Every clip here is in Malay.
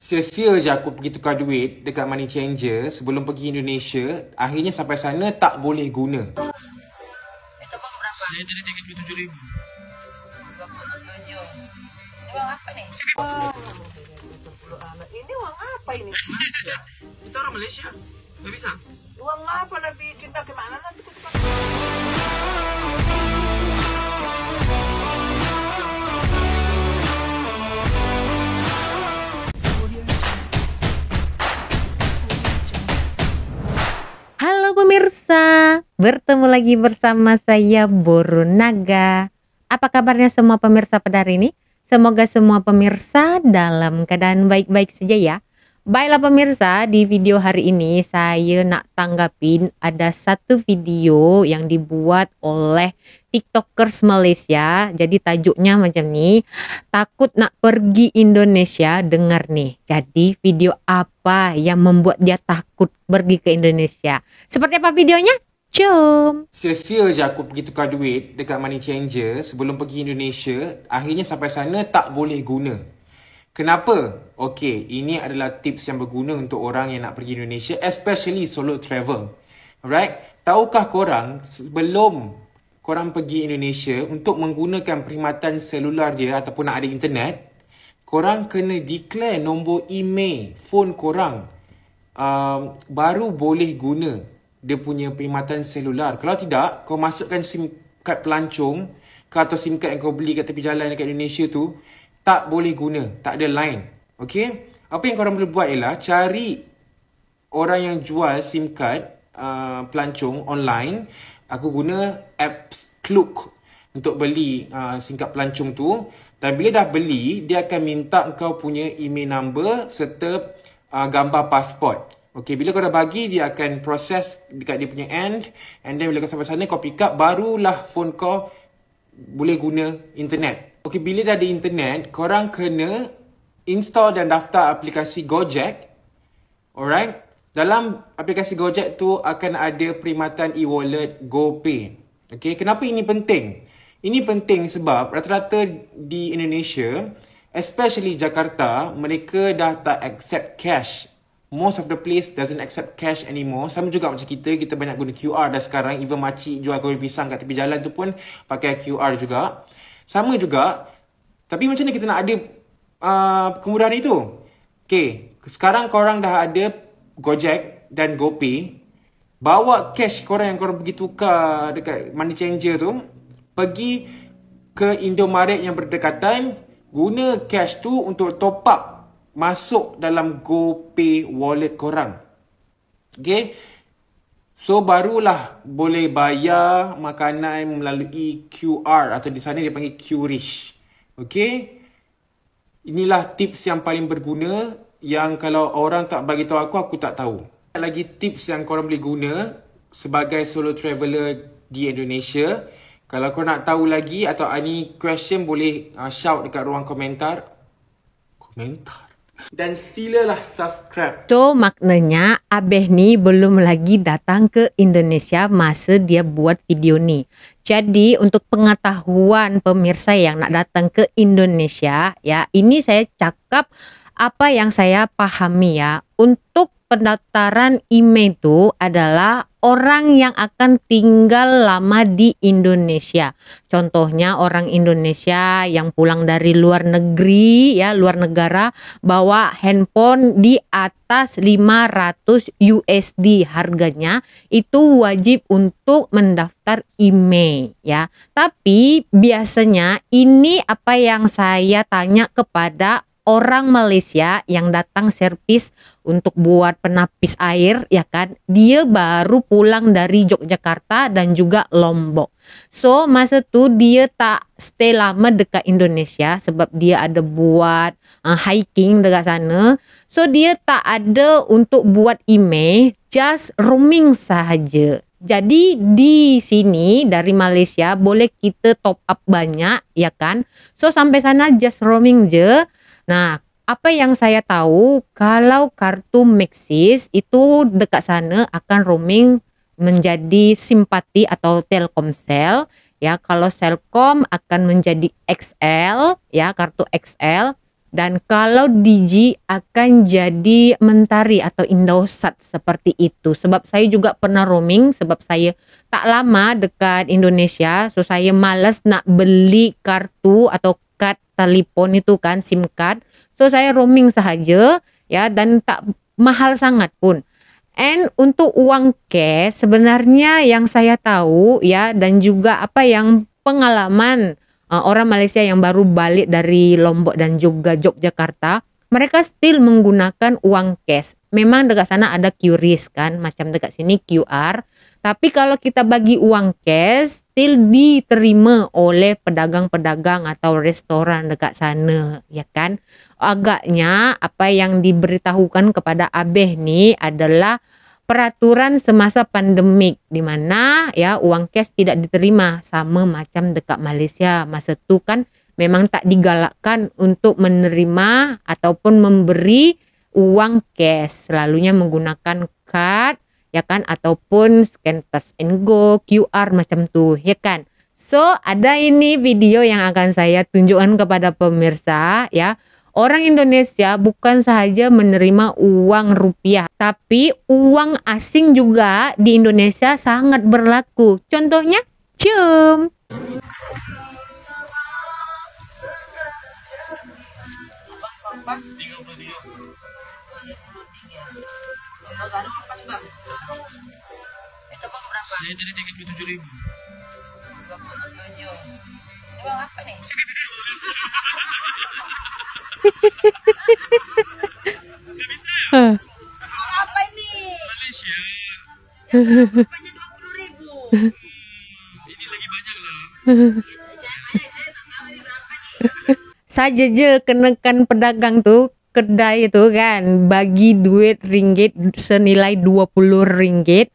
Sia-sia je aku pergi tukar duit dekat Money Changer sebelum pergi Indonesia. Akhirnya sampai sana tak boleh guna. Itu bang berapa? Saya tadi 37.000. 37. Uang apa nih? Ini uang apa ini? Kita orang Malaysia. Nggak bisa. Uang apa nak bikin bagaimana nanti? Halo pemirsa, bertemu lagi bersama saya Borunaga. Apa kabarnya semua pemirsa pada hari ini? Semoga semua pemirsa dalam keadaan baik-baik saja ya. Baiklah pemirsa, di video hari ini saya nak tanggapin ada satu video yang dibuat oleh TikTokers Malaysia. Jadi tajuknya macam ni, takut nak pergi Indonesia, dengar nih. Jadi video apa yang membuat dia takut pergi ke Indonesia? Seperti apa videonya? Jom! Sia-sia je aku pergi tukar duit dekat Money Changer sebelum pergi Indonesia. Akhirnya sampai sana tak boleh guna. Kenapa? Okey, ini adalah tips yang berguna untuk orang yang nak pergi Indonesia, especially solo travel. Alright? Tahukah korang sebelum korang pergi Indonesia untuk menggunakan perkhidmatan selular dia ataupun nak ada internet, korang kena declare nombor email phone korang baru boleh guna dia punya perkhidmatan selular. Kalau tidak, kau masukkan SIM card pelancong atau SIM card yang kau beli kat tepi jalan dekat Indonesia tu, tak boleh guna, tak ada line. Okay? Apa yang korang boleh buat ialah cari orang yang jual SIM card pelancong online. Aku guna apps Klook untuk beli SIM card pelancong tu. Dan bila dah beli, dia akan minta kau punya email number serta gambar pasport. Okay, bila kau dah bagi, dia akan proses dekat dia punya end. And then bila kau sampai sana, kau pick up, barulah phone kau boleh guna internet. Okay, bila dah ada internet, korang kena install dan daftar aplikasi Gojek. Alright? Dalam aplikasi Gojek tu akan ada perkhidmatan e-wallet GoPay. Okay, kenapa ini penting? Ini penting sebab rata-rata di Indonesia, especially Jakarta, mereka dah tak accept cash. Most of the place doesn't accept cash anymore. Sama juga macam kita banyak guna QR dah sekarang. Even makcik jual goreng pisang kat tepi jalan tu pun pakai QR juga. Sama juga. Tapi macam mana kita nak ada kemudahan itu? Okay, sekarang korang dah ada Gojek dan GoPay. Bawa cash korang yang korang pergi tukar dekat Money Changer tu, pergi ke Indomaret yang berdekatan, guna cash tu untuk top up masuk dalam GoPay wallet korang. Okay, so barulah boleh bayar makanan melalui QR atau di sana dia panggil QRish. Okay, inilah tips yang paling berguna yang kalau orang tak bagi tahu aku tak tahu. Lagi tips yang korang boleh guna sebagai solo traveller di Indonesia. Kalau korang nak tahu lagi atau any question, boleh shout dekat ruang komentar. Dan silalah subscribe. So maknanya Abeh ni belum lagi datang ke Indonesia masa dia buat video ni. Jadi untuk pengetahuan pemirsa yang nak datang ke Indonesia ya, ini saya cakap apa yang saya pahami ya. Untuk pendaftaran email itu adalah orang yang akan tinggal lama di Indonesia. Contohnya orang Indonesia yang pulang dari luar negeri ya, luar negara, bawa handphone di atas 500 USD harganya, itu wajib untuk mendaftar email ya. Tapi biasanya ini apa yang saya tanya kepada orang Malaysia yang datang servis untuk buat penapis air ya kan, dia baru pulang dari Yogyakarta dan juga Lombok. So masa tu dia tak stay lama dekat Indonesia sebab dia ada buat hiking dekat sana. So dia tak ada untuk buat email, just roaming sahaja. Jadi di sini dari Malaysia boleh kita top up banyak ya kan. So sampai sana just roaming je. Nah, apa yang saya tahu, kalau kartu Maxis itu dekat sana akan roaming menjadi Simpati atau Telkomsel. Ya, kalau Selcom akan menjadi XL, ya kartu XL. Dan kalau Digi akan jadi Mentari atau Indosat seperti itu. Sebab saya juga pernah roaming, sebab saya tak lama dekat Indonesia. So saya malas nak beli kartu atau kad telepon itu kan, SIM card. So saya roaming sahaja ya, dan tak mahal sangat pun. And untuk uang cash sebenarnya yang saya tahu ya, dan juga apa yang pengalaman orang Malaysia yang baru balik dari Lombok dan juga Yogyakarta, mereka still menggunakan uang cash. Memang dekat sana ada QRIS kan, macam dekat sini QR. Tapi kalau kita bagi uang cash, still diterima oleh pedagang-pedagang atau restoran dekat sana, ya kan? Agaknya apa yang diberitahukan kepada Abeh ni adalah peraturan semasa pandemik, di mana ya uang cash tidak diterima, sama macam dekat Malaysia. Masa tu kan memang tak digalakkan untuk menerima ataupun memberi uang cash, selalunya menggunakan kad ya kan, ataupun scan touch and go, QR macam tu ya kan. So ada ini video yang akan saya tunjukkan kepada pemirsa ya. Orang Indonesia bukan sahaja menerima uang rupiah, tapi uang asing juga di Indonesia sangat berlaku. Contohnya, cium. 33. Agak pas bang. Itu bang berapa? Saya tadi 37.000. 37. Bang apa nih? Nggak bisa. Bang apa ini? Malaysia. Banyak 20.000. Ini lagi banyak lah. Saya tak tahu ini berapa nih. Saja je kenakan pedagang tuh, kedai itu kan, bagi duit ringgit senilai 20 ringgit.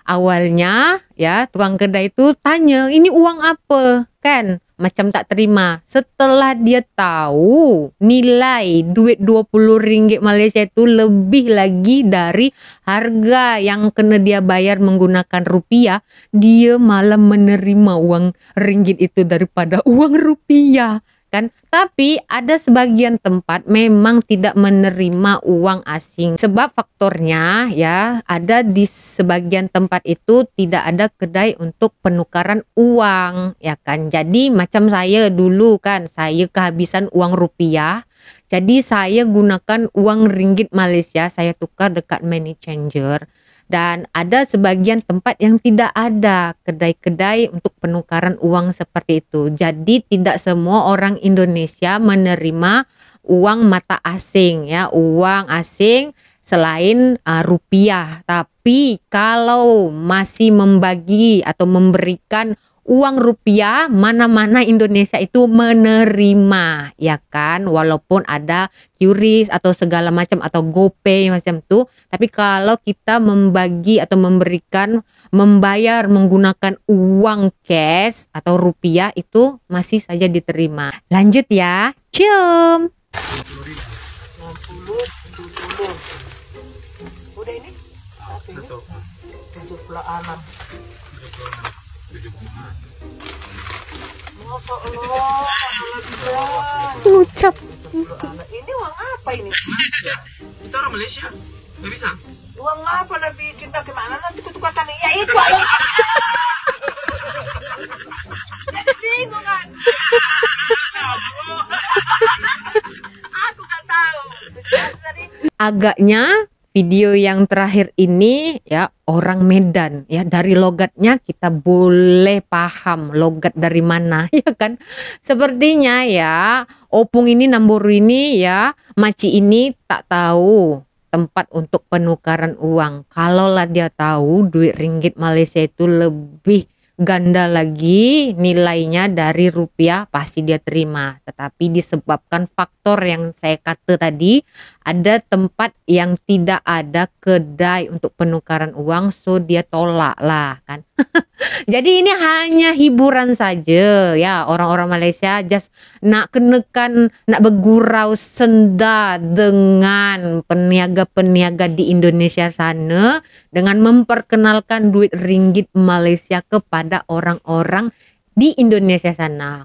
Awalnya ya tukang kedai itu tanya, ini uang apa kan? Macam tak terima. Setelah dia tahu nilai duit 20 ringgit Malaysia itu lebih lagi dari harga yang kena dia bayar menggunakan rupiah, dia malah menerima uang ringgit itu daripada uang rupiah kan. Tapi ada sebagian tempat memang tidak menerima uang asing, sebab faktornya ya, ada di sebagian tempat itu tidak ada kedai untuk penukaran uang ya kan. Jadi macam saya dulu kan, saya kehabisan uang rupiah, jadi saya gunakan uang ringgit Malaysia, saya tukar dekat money changer. Dan ada sebagian tempat yang tidak ada kedai-kedai untuk penukaran uang seperti itu. Jadi tidak semua orang Indonesia menerima uang mata asing ya, uang asing selain rupiah. Tapi kalau masih membagi atau memberikan uang rupiah, mana-mana Indonesia itu menerima ya kan, walaupun ada QRIS atau segala macam atau GoPay macam tu. Tapi kalau kita membagi atau memberikan, membayar menggunakan uang cash atau rupiah, itu masih saja diterima. Lanjut ya, cium. 60, 70. Udah ini? Berapa ini? 76. 76. Masuk Allah, bisa. Ngucap. Ini uang apa ini? Malaysia. Kita orang Malaysia. Nggak bisa. Uang apa Nabi? Kita kemana nanti kutukarkan? Ya itu ayo. Jadi bingung kan? Aku tak tahu. Jadi Agaknya video yang terakhir ini ya, orang Medan ya, dari logatnya kita boleh paham logat dari mana ya kan. Sepertinya ya, opung ini, Namboru ini ya, maci ini tak tahu tempat untuk penukaran uang. Kalaulah dia tahu duit ringgit Malaysia itu lebih ganda lagi nilainya dari rupiah, pasti dia terima. Tetapi disebabkan faktor yang saya kata tadi, ada tempat yang tidak ada kedai untuk penukaran uang, so dia tolak lah kan. Jadi ini hanya hiburan saja ya, orang-orang Malaysia just nak kenakan, nak bergurau senda dengan peniaga-peniaga di Indonesia sana dengan memperkenalkan duit ringgit Malaysia kepada orang-orang di Indonesia sana.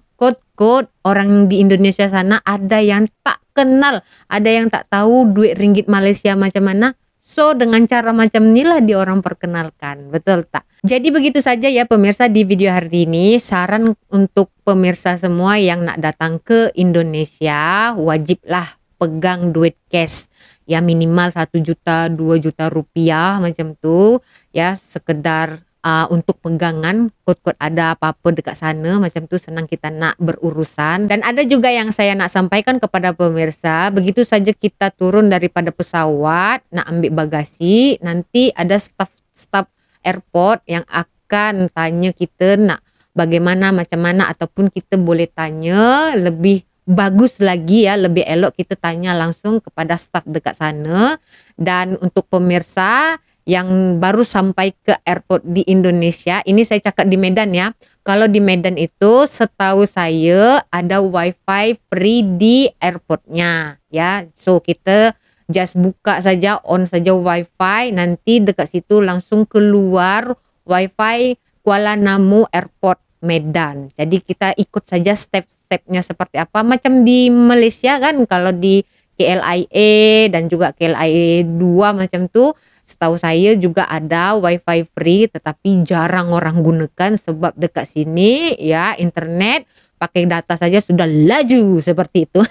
kod orang di Indonesia sana ada yang tak kenal, ada yang tak tahu duit ringgit Malaysia macam mana. So dengan cara macam inilah dia orang perkenalkan, betul tak? Jadi begitu saja ya pemirsa di video hari ini. Saran untuk pemirsa semua yang nak datang ke Indonesia, wajiblah pegang duit cash. Ya minimal 1 juta, 2 juta rupiah macam tu. Ya sekedar untuk pegangan, kod-kod ada apa-apa dekat sana macam tu, senang kita nak berurusan. Dan ada juga yang saya nak sampaikan kepada pemirsa, begitu saja kita turun daripada pesawat nak ambil bagasi, nanti ada staf airport yang akan tanya kita nak bagaimana, macam mana, ataupun kita boleh tanya lebih bagus lagi ya, lebih elok kita tanya langsung kepada staf dekat sana. Dan untuk pemirsa yang baru sampai ke airport di Indonesia, ini saya cakap di Medan ya. Kalau di Medan itu setahu saya ada wifi free di airportnya ya. So kita just buka saja, on saja wifi, nanti dekat situ langsung keluar wifi Kuala Namu Airport Medan. Jadi kita ikut saja step-stepnya seperti apa. Macam di Malaysia kan, kalau di KLIA dan juga KLIA 2 macam tu, setahu saya juga ada wifi free, tetapi jarang orang gunakan sebab dekat sini ya internet pakai data saja sudah laju seperti itu.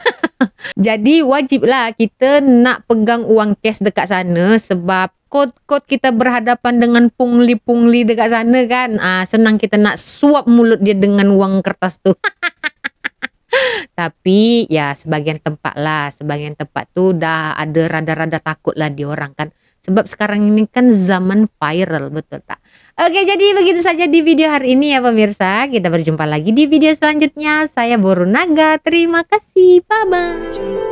Jadi wajiblah kita nak pegang uang cash dekat sana sebab kod-kod kita berhadapan dengan pungli-pungli dekat sana kan. Senang kita nak suap mulut dia dengan uang kertas tu. Tapi ya sebagian tempat tu dah ada rada-rada takut lah diorang kan. Sebab sekarang ini kan zaman viral, betul tak? Oke, jadi begitu saja di video hari ini ya pemirsa. Kita berjumpa lagi di video selanjutnya. Saya Boru Naga. Terima kasih. Bye-bye.